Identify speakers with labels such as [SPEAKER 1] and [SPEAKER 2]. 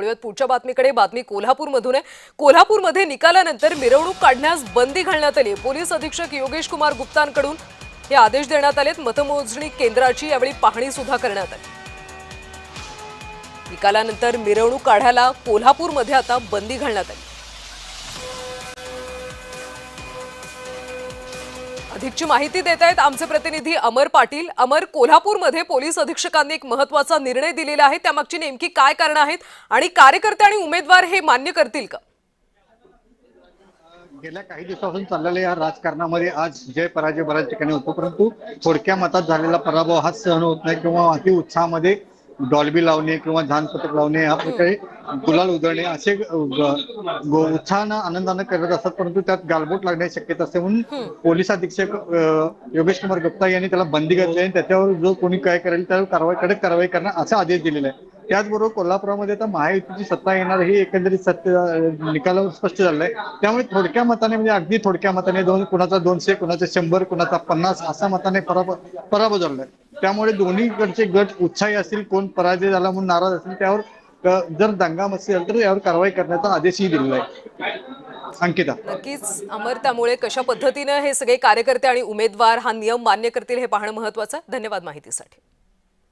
[SPEAKER 1] वळूयात पुढच्या बातमीकडे। बातमी कोल्हापूरमधून आहे। कोल्हापूरमध्ये निकालानंतर मिरवणूक काढण्यास बंदी घालण्यात आली। पोलीस अधीक्षक योगेश कुमार गुप्तांकडून हे आदेश देण्यात आलेत। मतमोजणी केंद्राची यावेळी पाहणी सुद्धा करण्यात आली। निकालानंतर मिरवणूक काढायला कोल्हापूरमध्ये आता बंदी घालण्यात आली। अधिकची माहिती देत आहेत आमचे प्रतिनिधी अमर पाटील। अमर, कोल्हापूरमध्ये पोलीस अधीक्षकांनी एक महत्त्वाचा निर्णय दिलेला आहे, त्यामागची नेमकी काय कारणं आहेत आणि कार्यकर्ते आणि उमेदवार हे मान्य करतील का?
[SPEAKER 2] गेल्या काही दिवसापासून चाललेल्या या राजकारणामध्ये आज जय पराजय बऱ्याच ठिकाणी होतो, परंतु थोडक्या मतात झालेला पराभव हा सहन होत नाही किंवा अति उत्साहामध्ये डॉल्बी लावणे किंवा धानपथक लावणे या प्रकारे गुलाल उधळणे असे उत्साहानं आनंदानं करत असतात, परंतु त्यात गालबोट लागण्याची शक्यता असते। म्हणून पोलीस अधीक्षक योगेश कुमार गुप्ता यांनी त्याला बंदी घातली आणि त्याच्यावर जो कोणी काय करेल त्यावर कडक कारवाई करणार असा आदेश दिलेला आहे। त्याचबरोबर कोल्हापुरामध्ये आता महायुतीची सत्ता येणार ही एकंदरीत निकालावर स्पष्ट झालंय। त्यामुळे थोडक्या मताने म्हणजे अगदी थोडक्या मताने कुणाचा 200 कुणाचा 100 कुणाचा 50 असा मताने पराभव झालाय। त्यामुळे दोन्हीकडचे गट उत्साही असतील, कोण पराजय झाला म्हणून नाराज असेल त्यावर जर दंगा मस्ती झाली तर यावर कारवाई करण्याचा आदेशही दिलेला आहे। अंकिता,
[SPEAKER 1] नक्कीच अमर, त्यामुळे कशा पद्धतीने हे सगळे कार्यकर्ते आणि उमेदवार हा नियम मान्य करतील हे पाहणं महत्त्वाचं आहे। धन्यवाद माहितीसाठी।